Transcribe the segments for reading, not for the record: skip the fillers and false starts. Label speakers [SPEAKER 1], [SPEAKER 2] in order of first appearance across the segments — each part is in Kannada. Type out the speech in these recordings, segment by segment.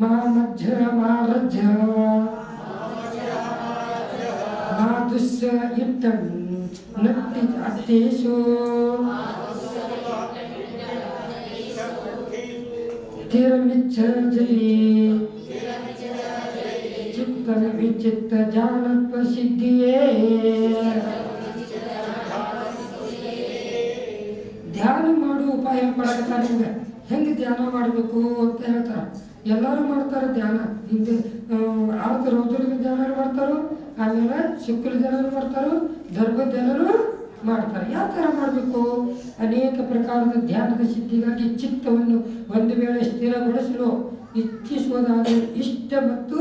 [SPEAKER 1] ಮಾ ಮಧ್ಯ ಮಾ ರಜ್ಜ ಮಾ ದುಸ್ಸ ಇಟ್ಟಂ ನಟ್ಟಿ ಅತ್ತೇಶು ತಿರಮಿಚ್ಛ ಜೈ ಚಿತ್ತ ವಿಚಿತ್ತ ಜಾನತ್ವ ಸಿದ್ಧಿಯೇ. ಧ್ಯಾನ ಮಾಡುವ ಉಪಾಯ ಮಾಡಕತ್ತಾರೆ. ನಿಮ್ಗೆ ಹೆಂಗೆ ಧ್ಯಾನ ಮಾಡಬೇಕು ಅಂತ ಹೇಳ್ತಾರೆ. ಎಲ್ಲರೂ ಮಾಡ್ತಾರೆ ಧ್ಯಾನ. ಹಿಂದೆ ಆರ್ತ ರೌದ್ರದ ಧ್ಯಾನ ಮಾಡ್ತಾರೋ, ಆಮೇಲೆ ಶುಕ್ರ ಧ್ಯಾನ ಮಾಡ್ತಾರೋ, ದರ್ಭ ಧ್ಯಾನರು ಮಾಡ್ತಾರೆ. ಯಾವ ಥರ ಮಾಡಬೇಕು? ಅನೇಕ ಪ್ರಕಾರದ ಧ್ಯಾನದ ಸಿದ್ಧಿಗಾಗಿ ಚಿತ್ತವನ್ನು ಒಂದು ವೇಳೆ ಸ್ಥಿರಗೊಳಿಸಲು ಇಚ್ಛಿಸುವುದಾದರೆ ಇಷ್ಟ ಮತ್ತು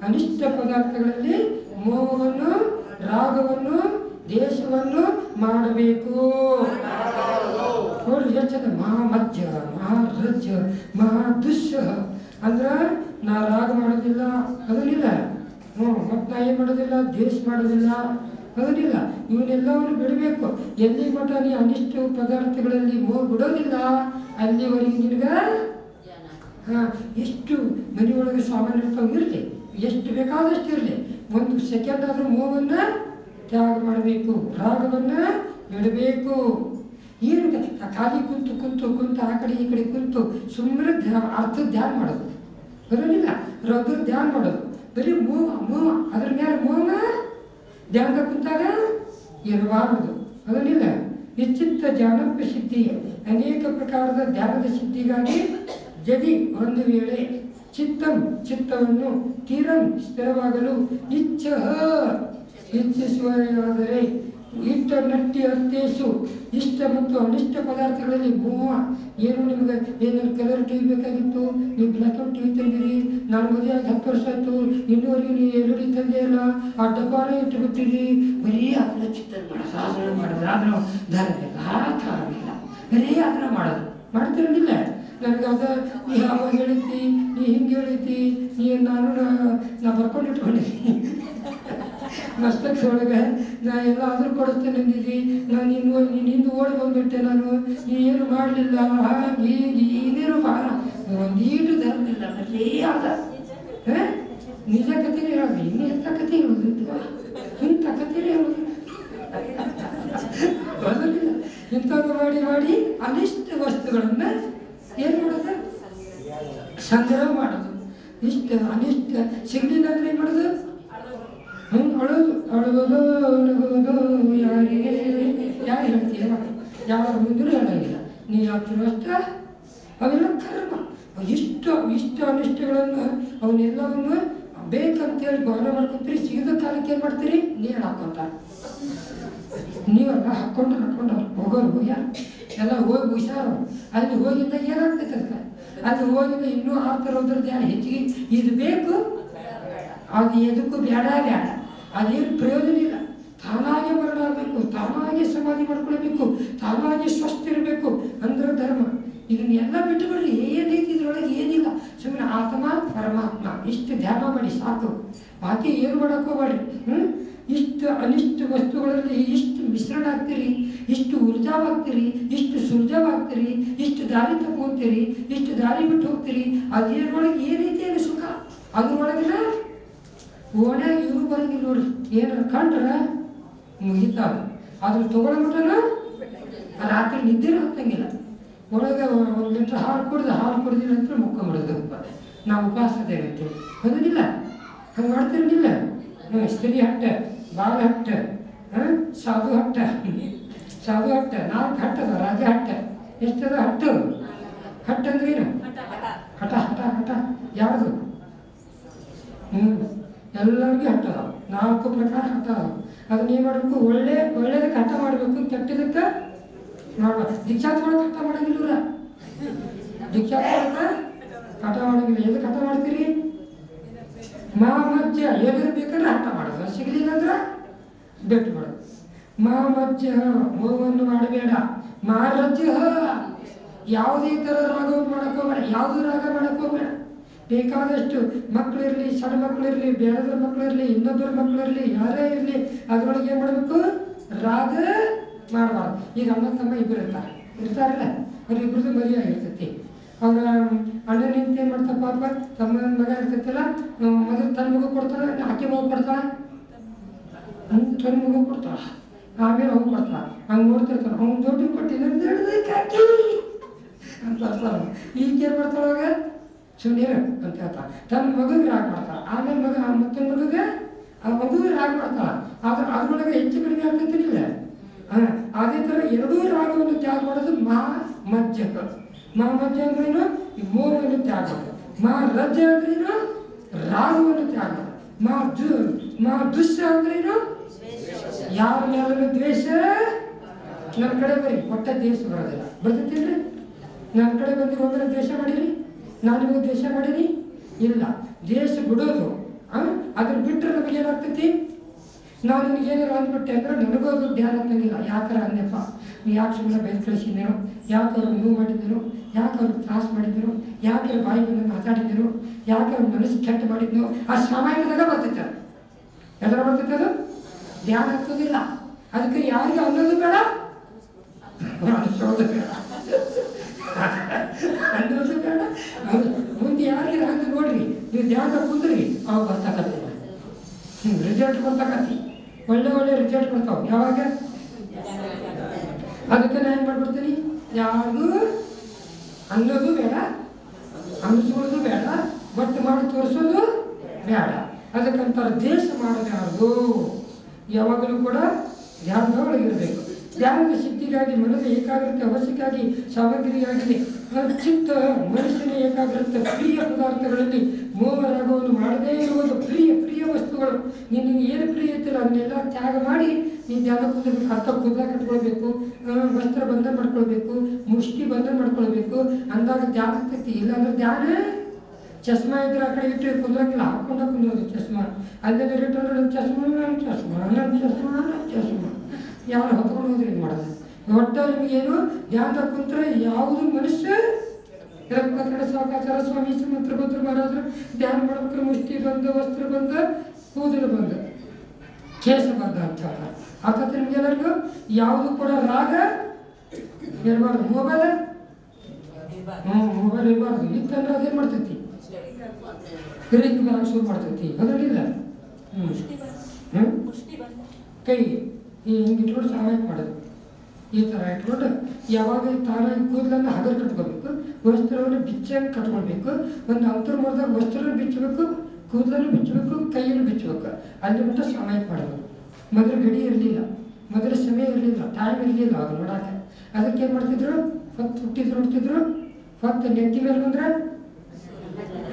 [SPEAKER 1] ಅನಿಷ್ಟ ಪದಾರ್ಥಗಳಲ್ಲಿ ಮೋಹವನ್ನು, ರಾಗವನ್ನು, ದೇಶವನ್ನು ಮಾಡಬೇಕು. ನೋಡಿ ಹೆಚ್ಚದ ಮಹಾಮಧ್ಯ, ಮಹಾರಜ್ಯ, ಮಹಾದುಶ್ಯ ಅಂದ್ರೆ ನಾ ರಾಗ ಮಾಡೋದಿಲ್ಲ ಅದನ್ನಿಲ್ಲ, ಮತ್ತು ನಾ ಏನು ಮಾಡೋದಿಲ್ಲ, ದೇಶ ಮಾಡೋದಿಲ್ಲ ಅದನ್ನಿಲ್ಲ. ಇವನ್ನೆಲ್ಲವನ್ನು ಬಿಡಬೇಕು. ಎಲ್ಲಿ ಮಠ ನೀ ಅನಿಷ್ಟ ಪದಾರ್ಥಗಳಲ್ಲಿ ಬಿಡೋದಿಲ್ಲ ಅಲ್ಲಿವರೆಗೆ ನಿನಗೆ ಎಷ್ಟು ಮನೆಯೊಳಗೆ ಸಾಮಾನು ಇರ್ತಾವೆ ಇರಲಿ, ಎಷ್ಟು ಬೇಕಾದಷ್ಟು ಇರಲಿ, ಒಂದು ಸೆಕೆಂಡ್ ಆದರೂ ಮೋಹವನ್ನು ತ್ಯಾಗ ಮಾಡಬೇಕು, ರಾಗವನ್ನು ಬಿಡಬೇಕು. ಏನು ಖಾಲಿ ಕುಂತು ಕುಂತು ಕುಂತು ಆ ಕಡೆ ಈ ಕಡೆ ಕುಂತು ಸುಮ್ಮನೆ ಅರ್ಥದ ಧ್ಯಾನ ಮಾಡೋದು ಬರೋದಿಲ್ಲ. ರೌದ್ರ ಧ್ಯಾನ ಮಾಡೋದು ಬರೀ ಮೋಹ ಅದ್ರ ಮೇಲೆ ಮೋಹ ಧ್ಯಾನ ಕುಂತಾಗ ಇರಬಾರದು ಅದನ್ನಿಲ್ಲ. ವಿಚಿತ್ರ ಜಾನಪ್ಯ ಸಿದ್ಧಿ ಅನೇಕ ಪ್ರಕಾರದ ಧ್ಯಾನದ ಸಿದ್ಧಿಗಾಗಿ ಜದಿ ಒಂದು ವೇಳೆ ಚಿತ್ತವನ್ನು ತೀರಂ ಸ್ಥಿರವಾಗಲು ಇಚ್ಛಿಸುವುದಾದರೆ ಇಷ್ಟ ನಟ್ಟಿ ಅರ್ಥೇಶು ಇಷ್ಟ ಮತ್ತು ಅನಿಷ್ಟ ಪದಾರ್ಥಗಳಲ್ಲಿ ಮೋಹ. ಏನು ನಿಮ್ಗೆ ಏನಾದ್ರು ಕಲರ್ ಟಿವಿ ಬೇಕಾಗಿತ್ತು, ನೀವು ಬ್ಲ್ಯಾಕ್ ಆ್ಯಂಡ್ ಟಿವಿ ತಂದಿರಿ, ನಾನು ಮದುವೆ ಆಗಿ 10 ವರ್ಷ ಆಯಿತು, ಇನ್ನೂವರೆಗೂ ನೀವು LED ತಂದೆ ಇಲ್ಲ, ಆ ಡಬ್ಬಾನೇ ಇಟ್ಟುಬಿಟ್ಟಿರಿ, ಬರೀ ಅದನ್ನ ಚಿತ್ರ ಮಾಡೋದು, ಸಾಧನೆ ಮಾಡೋದು, ಅದನ್ನು ಧರದಿಲ್ಲ, ಆ ಥರವಿಲ್ಲ, ಬರೀ ಅದನ್ನ ಮಾಡೋದು ಮಾಡ್ತಿರಲಿಲ್ಲ. ನನಗೆ ಅದು ನೀ ಅವಾಗ ಹೇಳಿದ್ದಿ, ನೀ ಹಿಂಗೆ ಹೇಳಿದ್ದಿ, ನಾ ಬರ್ಕೊಂಡು ಇಟ್ಕೊಂಡಿದ್ದೀನಿ ಮಸ್ತಕ್ಕೆ ಒಳಗೆ ನಾ ಎಲ್ಲಾದರೂ ಕೊಡಿಸ್ತೇನೆ ಅಂದಿದ್ದಿ, ನಾನು ನಿಂದು ಓಡಿ ಬಂದುಬಿಟ್ಟೆ, ನಾನು ನೀ ಏನು ಮಾಡಲಿಲ್ಲ, ಹೀಗೆ ಇದೇನು ಭಾರ ಒಂದೀಟು ಧರಲಿಲ್ಲ ಬರೀ ಆದ ನಿಜ ಕಥೆನೇ ಹೇಳೋದು. ಇನ್ನು ಎಂಥ ಕಥೆ ಹೇಳೋದು, ಇಂಥ ಕಥೆನೇ ಹೇಳೋದು ಬರೋದಿಲ್ಲ. ಇಂಥದ್ದು ಮಾಡಿ ಮಾಡಿ ಅನಿಷ್ಟ ವಸ್ತುಗಳನ್ನು ಏನು ಮಾಡೋದು, ಸಂಗ್ರಹ ಮಾಡೋದು. ಇಷ್ಟ ಅನಿಷ್ಟ ಸಿಗಲಿಲ್ಲ ಅಂದರೆ ಏನು ಮಾಡೋದು, ಅಳೋದು ನಗೋದು. ಯಾರು ಹೇಳ್ತೀಯ, ಯಾರ ಮುಂದೂ ಹೇಳೋಂಗಿಲ್ಲ. ನೀ ಹೇಳ್ತಿರೋ ಅಷ್ಟ ಅವೆಲ್ಲ ಕರ್ಮ. ಇಷ್ಟ ಅನಿಷ್ಟಗಳನ್ನು ಅವನ್ನೆಲ್ಲವನ್ನು ಬೇಕಂತೇಳಿ ಗೌರವ ಮಾಡ್ಕೊತೀರಿ. ಸಿಗದ ಕಾಲಕ್ಕೆ ಏನು ಮಾಡ್ತೀರಿ, ನೀರು ಹಾಕ್ಕೊಂತಾರೆ. ನೀವೆಲ್ಲ ಹಾಕ್ಕೊಂಡು ಹೋಗೋರು ಎಲ್ಲ ಹೋಗಿ ಹುಷಾರು. ಅಲ್ಲಿ ಹೋಗಿದ್ದಾಗ ಏನಾಗ್ತೈತೆ ಅದಕ್ಕೆ, ಅಲ್ಲಿ ಹೋಗಿದ್ದ ಇನ್ನೂ ಆಗ್ತಿರೋದ್ರದ್ದು ಯಾರು ಹೆಚ್ಚಿಗೆ ಇದು ಬೇಕು, ಅದು ಎದಕ್ಕೂ ಬೇಡ, ಅದೇನು ಪ್ರಯೋಜನ ಇಲ್ಲ. ತಾನಾಗೆ ಮರಣ ಆಗಬೇಕು, ತಾನಾಗೆ ಸಮಾಧಿ ಮಾಡ್ಕೊಳ್ಬೇಕು, ತಾನಾಗೆ ಸ್ವಸ್ಥ ಇರಬೇಕು ಅಂದ್ರೆ ಧರ್ಮ. ಇದನ್ನೆಲ್ಲ ಬಿಟ್ಟುಬಿಡ್ರಿ, ಏನೈತಿ ಇದ್ರೊಳಗೆ ಏನಿಲ್ಲ. ಸುಮ್ಮನೆ ಆತ್ಮ ಪರಮಾತ್ಮ ಇಷ್ಟು ಧ್ಯಾನ ಮಾಡಿ ಸಾಕು, ಬಾಕಿ ಏನು ಮಾಡೋಕ್ಕೋಗ್ಬೇಡ್ರಿ. ಇಷ್ಟು ಅನಿಷ್ಟ ವಸ್ತುಗಳಲ್ಲಿ ಇಷ್ಟು ಮಿಶ್ರಣ ಆಗ್ತೀರಿ, ಇಷ್ಟು ಊರ್ಜಾವಾಗ್ತೀರಿ, ಇಷ್ಟು ಸುರ್ಜಾವಾಗ್ತೀರಿ, ಇಷ್ಟು ದಾರಿ ತಗೊಂತೀರಿ, ಇಷ್ಟು ದಾರಿ ಬಿಟ್ಟು ಹೋಗ್ತೀರಿ. ಅದೇನೊಳಗೆ ಏನೈತಿ ಏನು ಸುಖ ಅದ್ರೊಳಗಿನ ಓಣ್ಯಾಗ ಇವರು ಬರಂಗಿಲ್ಲ ನೋಡ್ರಿ. ಏನಾರು ಕಂಡ್ರೆ ಮುಗಿತಾವ, ಅದ್ರ ತೊಗೊಳಬಿಟ್ಟನ ರಾತ್ರಿ ನಿದ್ದೆ ಹತ್ತಂಗಿಲ್ಲ. ಒಳಗೆ 1 ಲೀಟ್ರ್ ಹಾಲು ಕುಡಿದಿಲ್ಲ ಅಂತ ಮುಕ್ಕೊಂಬಿಡೋದು. ನಾವು ಉಪವಾಸತೆ ಇರ್ತೀವಿ ಅದನ್ನಿಲ್ಲ, ಹಂಗೆ ಮಾಡ್ತಿರಲಿಲ್ಲ. ಸ್ತ್ರೀ ಹಟ್ಟ, ಬಾಲ ಹಟ್ಟ, ಸಾಧು ಹಟ್ಟ, 4 ಹಟ್ಟದ ರಾಜ ಹಟ್ಟ. ಎಷ್ಟದ ಹಟ್ಟು? ಹಟ್ಟ ಅಂದ್ರೆ ಏನು? ಹಠ ಯಾವುದು? ಎಲ್ಲರಿಗೂ ಹಟ್ಟ ಅದಾವ, 4 ಪ್ರಕಾರ ಹಠ ಅದಾವ. ಅದನ್ನ ಏನು ಮಾಡಬೇಕು, ಒಳ್ಳೇದಕ್ಕೆ ಹಠ ಮಾಡಬೇಕು, ಕೆಟ್ಟದಕ್ಕೆ ಮಾಡ್ಬೇಕು. ದೀಕ್ಷಾ ತೊಗೊಳಕ್ಕೆ ಹಠ ಮಾಡೋಂಗಿಲ್ಲ, ದೀಕ್ಷಾ ತೊಗೊಳಕ್ಕೆ ಹಠ ಮಾಡೋಂಗಿಲ್ಲ. ಎದಕ್ಕೆ ಹಠ ಮಾಡ್ತೀರಿ? ಮಹಾಮಜ್ಜ ಎದುರು ಬೇಕಾದ್ರೆ ಹಠ ಮಾಡೋದು, ಸಿಗಲಿಲ್ಲ ಅಂದ್ರೆ ಬೆಟ್ಟು ಮಾಡೋದು. ಮಹಾಮಜ್ಜ ಮೋಹವನ್ನು ಮಾಡಬೇಡ. ಮಹಾರಜ್ಜ ಯಾವುದೇ ಥರ ರಾಗವನ್ನು ಮಾಡೋಕ್ಕೋಗ್ಬೇಡ, ಯಾವುದೂ ರಾಗ ಮಾಡೋಕ್ಕೋಗ್ಬೇಡ. ಬೇಕಾದಷ್ಟು ಮಕ್ಕಳಿರಲಿ, ಸಣ್ಣ ಮಕ್ಕಳಿರಲಿ, ಬೇಡದ್ರ ಮಕ್ಕಳಿರಲಿ, ಇನ್ನೊಬ್ಬರ ಮಕ್ಕಳಿರಲಿ, ಯಾರೇ ಇರಲಿ, ಅದರೊಳಗೆ ಏನು ಮಾಡಬೇಕು, ರಾಗ ಮಾಡಬಾರ್ದು. ಈಗ ಅಣ್ಣ ತಮ್ಮ ಇಬ್ಬರು ಇರ್ತಾರಲ್ಲ, ಅವ್ರಿಬ್ಬರದ್ದು ಮದುವೆ ಆಗಿರ್ತೈತಿ. ಅವರ ಅಣ್ಣ ನಿಂತು ಏನು ಮಾಡ್ತಾ ಪಾಪ ತಮ್ಮ ಮಗ ಇರ್ತೈತಲ್ಲ ಮೊದಲು ತನ್ನ ಮಗು ಕೊಡ್ತಾಳೆ, ಆಕೆ ಮಗು ಕೊಡ್ತಾಳೆ, ತನ್ನ ಮಗು ಕೊಡ್ತಾಳ, ಆಮೇಲೆ ಅವ್ನು ಕೊಡ್ತಾಳ. ಹಂಗೆ ನೋಡ್ತಿರ್ತಾನೆ, ಅವ್ನು ದುಡ್ಡು ಕೊಟ್ಟಿಲ್ಲ ಕಾಕಿ ಅಂತ ಬರ್ತಾಳೆ. ಈಗೇನು ಮಾಡ್ತಾಳಾಗ ಸುಮ್ಮನೆ ಅಂತ ಹೇಳ್ತಾಳೆ. ತನ್ನ ಮಗುಗೆ ರಾಗ ಮಾಡ್ತಾಳೆ, ಆಮೇಲೆ ಮತ್ತೊಂದು ಮಗುಗೆ ಆ ಮಗುಗೆ ರಾಗ ಮಾಡ್ತಾಳೆ. ಆದ್ರೆ ಅದ್ರೊಳಗೆ ಹೆಚ್ಚು ಕಡಿಮೆ ಆಗ್ತೈತಿಲ್ಲ. ಅದೇ ಥರ ಎರಡೂ ರಾಗವನ್ನು ತ್ಯಾಗ ಮಾಡೋದು ಮಜ್ಜಕ. ಮಜ್ಜ ಅಂದ್ರೇನು ಈ ಮೂರನ್ನು ತ್ಯಾಗ ಮಾಡೋದು. ರಜ್ಜ ಅಂದ್ರೇನು ರಾಗವನ್ನು ತ್ಯಾಗ ಮಾಡೋದು. ದುಸ್ಸ ಅಂದ್ರೇನು ಯಾರ ಮೇಲೂ ದ್ವೇಷ. ನನ್ನ ಕಡೆ ಬರೀ ಒಟ್ಟ ದ್ವೇಷ ಬರೋದಿಲ್ಲ, ಬರ್ತೈತಿಲ್ರಿ? ನನ್ನ ಕಡೆ ಬಂದಿರೋ ಒಬ್ಬರ ದ್ವೇಷ ಮಾಡೀರಿ, ನಾನು ನಿಮಗೆ ದ್ವೇಷ ಮಾಡೀನಿ ಇಲ್ಲ. ದ್ವೇಷ ಬಿಡೋದು ಅದ್ರ ಬಿಟ್ಟರೆ ನಮಗೆ ಏನಾಗ್ತೈತಿ? ನಾನು ನಿನಗೇನಾರು ಅಂದ್ಬಿಟ್ಟೆ ಅಂದ್ರೆ ನನಗೂ ಅದು ಧ್ಯಾನ ಆಗ್ತಂಗಿಲ್ಲ. ಯಾಕಾರ ಅಂದೆಪ್ಪ, ನೀವು ಯಾಕೆ ಸುಮ್ಮನೆ ಬೆಳೆದು ಕಳಿಸಿದ್ದೀನೋ, ಯಾಕೆ ಅವ್ರಿಗೆ ನೋವು ಮಾಡಿದ್ದೀನೋ, ಯಾಕೆ ಅವ್ರಿಗೆ ತ್ರಾಸ ಮಾಡಿದ್ದೀನೋ, ಯಾಕೆ ಬಾಯಿ ಬಂದು ಮಾತಾಡಿದ್ದೀನೋ, ಯಾಕೆ ಅವ್ರ ಮನಸ್ಸು ಕೆಟ್ಟ ಮಾಡಿದ್ನೋ, ಆ ಸಾಮಾನ್ಯದಾಗ ಬರ್ತೈತೆ. ಎದರ ಬರ್ತೈತೆ ಅದು? ಧ್ಯಾನ ಆಗ್ತದಿಲ್ಲ. ಅದಕ್ಕೆ ಯಾರಿಗೆ ಅನ್ನೋದು ಬೇಡ, ಅನಿಸೋದು ಬೇಡ, ಅನ್ನೋದು ಬೇಡ. ಮುಂದೆ ಯಾರಿಗೆ ಹಂಗೆ ನೋಡ್ರಿ, ನೀವು ಧ್ಯಾನ ಕುಂದ್ರಿ ಅವಾಗ ಬರ್ತಕ್ಕಂಥ ರಿಸಲ್ಟ್ ಬರ್ತಕ್ಕಂಥ ಒಳ್ಳೆ ರಿಸಲ್ಟ್ ಬರ್ತಾವೆ. ಯಾವಾಗ? ಅದಕ್ಕೆ ನಾನು ಏನು ಮಾಡ್ಬಿಡ್ತೀನಿ, ಯಾರಿಗೂ ಅನ್ನೋದು ಬೇಡ, ಅನ್ನಿಸೋದು ಬೇಡ, ಬಟ್ ಮಾಡಿ ತೋರಿಸೋದು ಬೇಡ. ಅದಕ್ಕಂತಾರೆ ದೇಶ ಮಾಡೋದು ಯಾರ್ದು ಯಾವಾಗಲೂ ಕೂಡ ಧ್ಯಾನದೊಳಗಿರಬೇಕು. ಧ್ಯಾನದ ಸಿದ್ಧಿಗಾಗಿ ಮನದ ಏಕಾಗ್ರತೆ ಅವಶ್ಯಕ್ಕಾಗಿ ಸಾಮಗ್ರಿಯಾಗಿದೆ. ಚಿತ್ತ ಮನುಷ್ಯನ ಏಕಾಗ್ರತೆ ಪ್ರಿಯ ಪದಾರ್ಥಗಳಲ್ಲಿ ಮೋಹರಾಗವನ್ನು ಮಾಡದೇ ಇರುವುದು. ಪ್ರಿಯ ವಸ್ತುಗಳು ನಿನಗೆ ಏನು ಪ್ರಿಯ ಇರ್ತಿಲ್ಲ ಅದನ್ನೆಲ್ಲ ತ್ಯಾಗ ಮಾಡಿ ನೀನು ಧ್ಯಾನ ಕೂದಬೇಕು. ಅರ್ಥ ಕೂದಲ ಕಟ್ಕೊಳ್ಬೇಕು, ವಸ್ತ್ರ ಬಂಧ ಮಾಡ್ಕೊಳ್ಬೇಕು, ಮುಷ್ಟಿ ಬಂಧ ಮಾಡ್ಕೊಳ್ಬೇಕು. ಅಂದಾಗ ಧ್ಯಾನ ಆಗ್ತೈತಿ. ಇಲ್ಲಾಂದ್ರೆ ಧ್ಯಾನ ಚಸ್ಮಾ ಇದ್ರೆ ಆ ಕಡೆ ಇಟ್ಟು ಕುಂದ್ರಂಗಿಲ್ಲ, ಹಾಕೊಂಡ ಕುಂದ್ರೋದು ಚಸ್ಮಾ. ಅಲ್ಲೆಲ್ಲ ಇಟ್ಟರೆ ನನ್ನ ಚಸ್ಮಾ ಯಾರು ಹೊತ್ಕೊಂಡು ಹೋದ್ರೆ ಇದು ಮಾಡೋದು. ಒಟ್ಟ ನಿಮಗೇನು ಧ್ಯಾನ ಕುಂತ್ರೆ ಯಾವುದು ಮನುಷ್ಯ ಕನ್ನಡ ಸಾಕಾಚಾರ ಸ್ವಾಮಿ ಮಂತ್ರ ಬಂತ್ರ ಮಹಾರಾಜರು ಧ್ಯಾನ ಮಾಡ್ಬೇಕಾದ್ರೆ ಮುಷ್ಟಿ ಬಂದ, ವಸ್ತ್ರ ಬಂದ, ಕೂದಲು ಬಂದ, ಕೇಸ ಬಂದ ಅಂತ ಹೇಳ್ತಾರೆ. ಅರ್ಥಾತ್ ನಿಮ್ಗೆಲ್ಲರಿಗೂ ಯಾವುದು ಕೂಡ ರಾಗ ಇರಬಾರ್ದು. ಮೊಬೈಲ್ ಇರಬಾರ್ದು. ಇತ್ತಂದ್ರೆ ಅದೇನು ಮಾಡ್ತೈತಿ, ಕಿರಿಕ್ ಬರಕ್ಕೆ ಶುರು ಮಾಡ್ತೈತಿ. ಅದರಲ್ಲಿಲ್ಲ ಕೈ ಹಿಂಗೆ ಇಟ್ಕೊಂಡು ಸಹಾಯ ಮಾಡೋದು. ಈ ಥರ ಇಟ್ಕೊಂಡು ಯಾವಾಗ ತಾನಾಗಿ ಕೂದಲನ್ನು ಹಗರು ಕಟ್ಕೋಬೇಕು, ವಸ್ತ್ರವನ್ನು ಬಿಚ್ಚಾಗಿ ಕಟ್ಕೊಳ್ಬೇಕು. ಒಂದು ಅಂತರ ಮಾಡಿದಾಗ ವಸ್ತ್ರನೂ ಬಿಚ್ಚಬೇಕು, ಕೂದಲನ್ನು ಬಿಚ್ಚಬೇಕು, ಕೈಯನ್ನು ಬಿಚ್ಚಬೇಕು. ಅಲ್ಲಿ ಮಟ್ಟ ಸಹಾಯ ಮಾಡೋದು. ಮೊದಲು ಗಡಿ ಇರಲಿಲ್ಲ, ಮೊದಲು ಸಮಯ ಇರಲಿಲ್ಲ, ಟೈಮ್ ಇರಲಿಲ್ಲ ಅವ್ರು ನೋಡೋಕೆ. ಅದಕ್ಕೆ ಏನು ಮಾಡ್ತಿದ್ರು, ಹೊತ್ತು ಹುಟ್ಟಿದ್ರು ನೋಡ್ತಿದ್ರು. ಹೊತ್ತು ನೆತ್ತಿ ಮೇಲೆ ಬಂದರೆ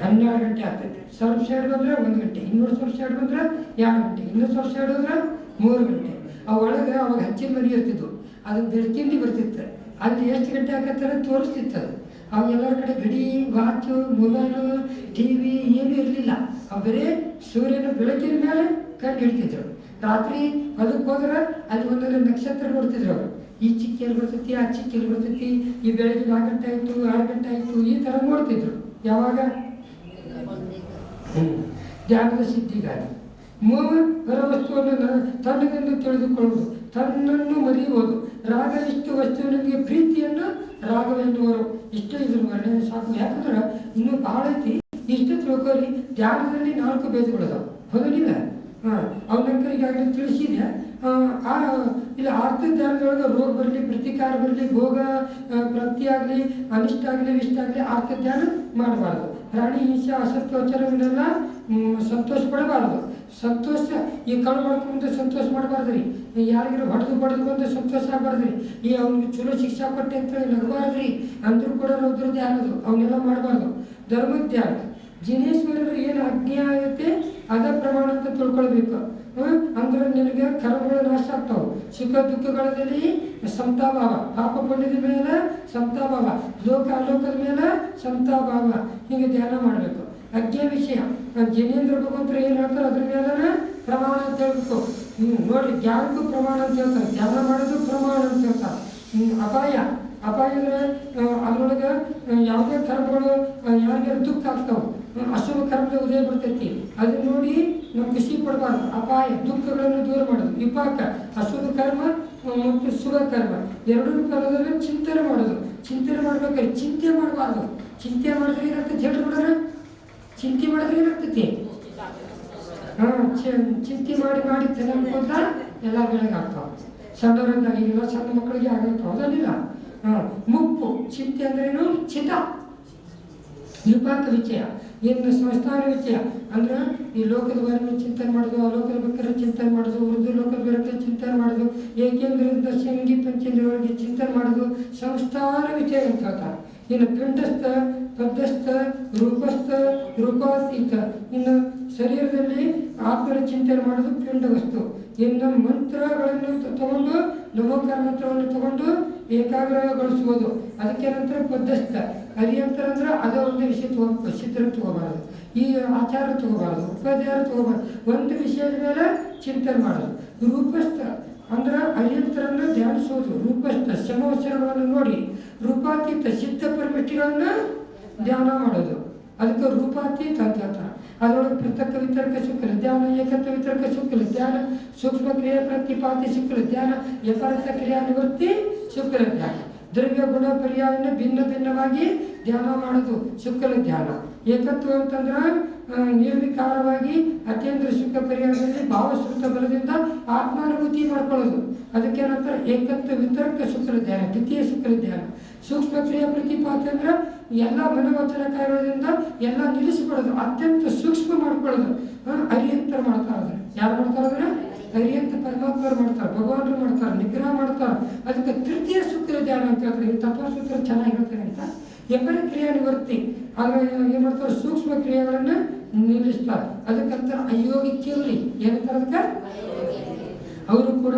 [SPEAKER 1] 12 ಗಂಟೆ ಆಗ್ತೈತೆ. ಸ್ವಲ್ಪ ಸೈಡ್ ಬಂದರೆ 1 ಗಂಟೆ, ಇನ್ನೂರು ಸ್ವಲ್ಪ ಸೈಡ್ ಬಂದರೆ 2 ಗಂಟೆ, ಇನ್ನೂರು ಸ್ವಲ್ಪ ಸೈಡ್ ಹೋದ್ರೆ 3 ಗಂಟೆ. ಒಳಗೆ ಅವಾಗ ಹಚ್ಚಿನ ಮನೆ ಇರ್ತಿದ್ವು, ಅದು ಬೆಳಕಿಂಡಿ ಬರ್ತಿತ್ತು. ಅಲ್ಲಿ ಎಷ್ಟು ಗಂಟೆ ಆಗತ್ತಾರೆ ತೋರಿಸ್ತಿತ್ತು ಅದು. ಅವಾಗ ಎಲ್ಲರ ಕಡೆ ಗಡಿ, ವಾಚು, ಮೊಬೈಲು, TV ಏನೂ ಇರಲಿಲ್ಲ. ಅವು ಬರೀ ಸೂರ್ಯನ ಬೆಳಕಿನ ಮೇಲೆ ಕಂಡು ಹಿಡ್ತಿದ್ರು. ರಾತ್ರಿ ಹೊಲಕ್ಕೆ ಹೋದ್ರೆ ಅಲ್ಲಿ ಒಂದೊಂದು ನಕ್ಷತ್ರ ನೋಡ್ತಿದ್ರು ಅವರು. ಈ ಚಿಕ್ಕಿಯಲ್ಲಿ ಬರ್ತೈತಿ, ಆ ಚಿಕ್ಕಿಯಲ್ಲಿ ಬರ್ತೈತಿ, ಈ ಬೆಳಗ್ಗೆ 4 ಗಂಟೆ ಆಯಿತು, 6 ಗಂಟೆ ಆಯಿತು, ಈ ಥರ ನೋಡ್ತಿದ್ರು. ಯಾವಾಗ? ಧ್ಯಾನದ ಸಿದ್ಧಿಗಾಗಿ. ಹೊರ ವಸ್ತುವನ್ನು ತನ್ನದೆಂದು ತಿಳಿದುಕೊಳ್ಳುವುದು, ತನ್ನನ್ನು ಮರೆಯುವುದು. ರಾಗ ಇಷ್ಟು ವಸ್ತುವಿನಿಗೆ ಪ್ರೀತಿಯನ್ನು ರಾಗವೆನ್ನುವರು. ಇಷ್ಟು ಇದ್ರ ವರ್ಣನೆ ಸಾಕು. ಯಾಕಂದ್ರೆ ಇನ್ನೂ ಭಾಳ ಐತಿ. ಇಷ್ಟು ತಿಳ್ಕೊರಿ. ಧ್ಯಾನದಲ್ಲಿ 4 ಭೇದಗಳಿದಾವೆ, ಹೌದಿಲ್ಲ? ಅವನಂಕರ್ ಈಗಾಗಲೇ ತಿಳಿಸಿದೆ. ಇಲ್ಲ ಅರ್ಥ ಧ್ಯಾನದೊಳಗೆ ರೋಗ ಬರಲಿ, ಪ್ರತಿಕಾರ ಬರಲಿ, ಭೋಗ ಪ್ರಾಪ್ತಿ ಆಗಲಿ, ಅನಿಷ್ಟ ಆಗಲಿ, ಇಷ್ಟ ಆಗಲಿ ಅರ್ಥ ಧ್ಯಾನ ಮಾಡಬಾರ್ದು. ಪ್ರಾಣಿ ಹಿಂಸೆ, ಅಸತ್ವಚರವನ್ನೆಲ್ಲ ಸಂತೋಷ ಪಡಬಾರ್ದು. ಸಂತೋಷ ಈ ಕಳು ಮಾಡ್ಕೊಂಡು ಸಂತೋಷ ಮಾಡಬಾರ್ದು ರೀ. ಯಾರಿಗಾರು ಹೊಡೆದು ಬಂದು ಸಂತೋಷ ಆಗಬಾರ್ದು ರೀ. ಈ ಅವ್ನಿಗೆ ಚಲೋ ಶಿಕ್ಷಾ ಕೊಟ್ಟೆ ಅಂತೇಳಿ ನಗಬಾರ್ದು ರೀ. ಅಂದ್ರೂ ಕೂಡ ರುದ್ರ ಧ್ಯಾನದು ಅವನ್ನೆಲ್ಲ ಮಾಡಬಾರ್ದು. ಧರ್ಮದ ಧ್ಯಾನ ಜಿನೇಶ್ವರರು ಏನು ಆಜ್ಞೆ ಆಗುತ್ತೆ ಅದ ಪ್ರಮಾಣ ಅಂತ ತಿಳ್ಕೊಳ್ಬೇಕು. ಅಂದ್ರೆ ನಿನಗೆ ಕರ್ಮಗಳು ನಾಶ ಆಗ್ತಾವೆ. ಸುಖ ದುಃಖಗಳಲ್ಲಿ ಸಮತಾಭಾವ, ಪಾಪ ಪುಣ್ಯದ ಮೇಲೆ ಸಮತಾಭಾವ, ಲೋಕ ಅಲೋಕದ ಮೇಲೆ ಸಮತಾಭಾವ. ಹೀಗೆ ಧ್ಯಾನ ಮಾಡಬೇಕು. ಅಜ್ಞೆ ವಿಷಯ ಜಿನೇಂದ್ರ ಭಗವಂತರು ಏನು ಹೇಳ್ತಾರೆ ಅದ್ರ ಮೇಲೆ ಪ್ರಮಾಣ ಅಂತ ಹೇಳ್ಬೇಕು. ನೋಡಿ, ಜ್ಞಾನಕ್ಕೂ ಪ್ರಮಾಣ ಅಂತ ಹೇಳ್ತಾರೆ, ಧ್ಯಾನ ಮಾಡೋದು ಪ್ರಮಾಣ ಅಂತ ಹೇಳ್ತಾರೆ. ಅಪಾಯ ಅಂದ್ರೆ ಅದರೊಳಗೆ ಯಾವುದೇ ಕರ್ಮಗಳು ಯಾರಿಗಾರು ದುಃಖ ಆಗ್ತಾವೆ, ಅಶುಭ ಕರ್ಮದ ಉದಯ ಬರ್ತೈತಿ. ಅದನ್ನ ನೋಡಿ ನಾವು ಖುಷಿ ಪಡಬಾರ್ದು. ಅಪಾಯ ದುಃಖಗಳನ್ನು ದೂರ ಮಾಡೋದು. ವಿಪಾಕ ಅಶುಭ ಕರ್ಮ ಮತ್ತು ಶುಭ ಕರ್ಮ ಎರಡೂ ಕಾಲದಲ್ಲಿ ಚಿಂತನೆ ಮಾಡೋದು. ಚಿಂತನೆ ಮಾಡ್ಬೇಕಾದ್ರೆ ಚಿಂತೆ ಮಾಡಬಾರ್ದು. ಚಿಂತೆ ಮಾಡಿದ್ರೆ ಏನಾಗ್ತೈತಿ ಹೇಳಿ ನೋಡೋಣ. ಚಿಂತೆ ಮಾಡಿದ್ರೆ ಏನಾಗ್ತೈತಿ? ಚಿಂತೆ ಮಾಡಿ ಮಾಡಿ ತಿನ್ನೋದ ಎಲ್ಲ ಬೆಳಗ್ಗೆ ಆಗ್ತಾವೆ. ಸಣ್ಣವರಿಂದಾಗ ಈಗೆಲ್ಲ ಸಣ್ಣ ಮಕ್ಕಳಿಗೆ ಆಗತ್ತೆ, ಹೌದಲ್ಲಿಲ್ಲ? ಮುಪ್ಪು ಚಿಂತೆ ಅಂದ್ರೇನು? ಚಿತ್ತ ವಿಪಾಕ ವಿಷಯ, ಇನ್ನು ಸಂಸ್ಥಾನ ವಿಷಯ ಅಂದ್ರೆ ಈ ಲೋಕದ ಬಾರಿನ ಚಿಂತನೆ ಮಾಡೋದು, ಅಲೋಕದ ಬಗ್ಗೆ ಚಿಂತನೆ ಮಾಡೋದು, ಉರ್ದು ಲೋಕದ ಬಗ್ಗೆ ಚಿಂತನೆ ಮಾಡೋದು, ಏಕೇಂದ್ರದಿಂದ ಶಂಗಿ ಪಂಚೇಂದ್ರಗಳಿಗೆ ಚಿಂತನೆ ಮಾಡೋದು ಸಂಸ್ಥಾನ ವಿಷಯ ಅಂತ ಹೇಳ್ತಾರೆ. ಇನ್ನು ಪಿಂಡಸ್ಥ, ಪದ್ಯಸ್ಥ, ರೂಪಸ್ಥ, ರೂಪಾತೀತ. ಇನ್ನು ಶರೀರದಲ್ಲಿ ಆತ್ಮನ ಚಿಂತನೆ ಮಾಡೋದು ಪಿಂಡ ವಸ್ತು. ಇನ್ನು ಮಂತ್ರಗಳನ್ನು ತಗೊಂಡು ನಮೋಕಾರ ಮಂತ್ರವನ್ನು ತಗೊಂಡು ಏಕಾಗ್ರಗೊಳಿಸುವುದು, ಅದಕ್ಕೆ ನಂತರ ಪದ್ಯಸ್ಥ. ಹರಿಯಂತರ ಅಂದ್ರೆ ಅದ ಒಂದು ವಿಷಯ ತಗೋಬೇಕು, ಚಿತ್ರ ತಗೋಬಾರದು, ಈ ಆಚಾರ ತಗೋಬಾರದು, ಉಪಾಚಾರ ತಗೋಬಾರದು, ಒಂದು ವಿಷಯದ ಮೇಲೆ ಚಿಂತನೆ ಮಾಡೋದು. ರೂಪಸ್ಥ ಅಂದ್ರೆ ಹರಿಯಂತರನ್ನು ಧ್ಯಾನಿಸೋದು. ರೂಪಸ್ಥ ಶಮವಚನಗಳನ್ನು ನೋಡಿ. ರೂಪಾತೀತ ಸಿದ್ಧ ಪರಮಿಷ್ಟಿಗಳನ್ನು ಧ್ಯಾನ ಮಾಡೋದು, ಅದಕ್ಕೆ ರೂಪಾತೀತ ಅಂತ ಹೇಳ್ತಾರೆ. ಅದರೊಳಗೆ ಪೃಥಕ್ ವಿತರ್ಕ ಶುಕ್ಲ ಧ್ಯಾನ, ಏಕತ್ವ ವಿತರ್ಕ ಶುಕ್ಲ ಧ್ಯಾನ, ಸೂಕ್ಷ್ಮ ಕ್ರಿಯೆ ಪ್ರತಿಪಾತಿ ಶುಕ್ಲ ಧ್ಯಾನ, ಯಥಾರ್ಥ ಕ್ರಿಯಾ ನಿವೃತ್ತಿ ಶುಕ್ಲ ಧ್ಯಾನ. ದ್ರವ್ಯ ಗುಣ ಪರ್ಯಾಯನ ಭಿನ್ನ ಭಿನ್ನವಾಗಿ ಧ್ಯಾನ ಮಾಡೋದು ಶುಕ್ಲ ಧ್ಯಾನ. ಏಕತ್ವ ಅಂತಂದ್ರೆ ನಿರ್ವಿಕಾರವಾಗಿ ಅತ್ಯಂತ ಸುಖ ಪರ್ಯಾಯದಲ್ಲಿ ಭಾವಶ್ರುತ ಬಲದಿಂದ ಆತ್ಮಾನುಭೂತಿ ಮಾಡ್ಕೊಳ್ಳೋದು, ಅದಕ್ಕೆ ನಂತರ ಏಕತ್ವ ವಿತರ್ಕ ಶುಕ್ಲ ಧ್ಯಾನ, ದ್ವಿತೀಯ ಶುಕ್ಲ ಧ್ಯಾನ. ಸೂಕ್ಷ್ಮ ಕ್ರಿಯಾ ಪ್ರತಿಪಾತಿ ಅಂದ್ರೆ ಎಲ್ಲ ಮನೋವಚನ ಕಾರ್ಯಗಳಿಂದ ಎಲ್ಲ ನಿಲ್ಲಿಸಿಕೊಳ್ಳೋದು, ಅತ್ಯಂತ ಸೂಕ್ಷ್ಮ ಮಾಡ್ಕೊಳ್ಳೋದು. ಹರಿಯಂತರ ಮಾಡ್ತಾರೆ. ಯಾರು ಮಾಡ್ತಾರೆ? ಹರಿಯಂತ ಪರಮಾತ್ಮರು ಮಾಡ್ತಾರೆ, ಭಗವಾನರು ಮಾಡ್ತಾರೆ, ನಿಗ್ರಹ ಮಾಡ್ತಾರೆ. ಅದಕ್ಕೆ ತೃತೀಯ ಶುಕ್ಲ ಧ್ಯಾನ ಅಂತ ಹೇಳ್ತಾರೆ. ತತ್ವಸೂತ್ರ ಚೆನ್ನಾಗಿ ಹೇಳ್ತಾರೆ ಅಂತ. ಎಕರ ಕ್ರಿಯಾ ನಿವೃತ್ತಿ, ಆದ್ರೆ ಏನು ಮಾಡ್ತಾರೆ? ಸೂಕ್ಷ್ಮ ಕ್ರಿಯೆಗಳನ್ನು ನಿಲ್ಲಿಸ್ತಾರೆ. ಅದಕ್ಕಂತ ಅಯೋಗಿ ಕೇವಲಿ ಏನಂತಾರೆ ಅದಕ್ಕೆ? ಅವರು ಕೂಡ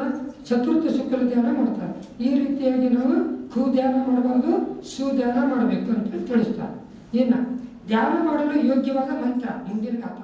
[SPEAKER 1] ಚತುರ್ಥ ಶುಕ್ಲ ಧ್ಯಾನ ಮಾಡ್ತಾರೆ. ಈ ರೀತಿಯಾಗಿ ನಾವು ಧ್ಯಾನ ಮಾಡಬಾರ್ದು, ಸುಧ್ಯಾನ ಮಾಡಬೇಕು ಅಂತ ತಿಳಿಸ್ತಾರೆ. ಇನ್ನು ಧ್ಯಾನ ಮಾಡಲು ಯೋಗ್ಯವಾದ ಮಂತ್ರ ಮುಂದಿನ ಗಾತ.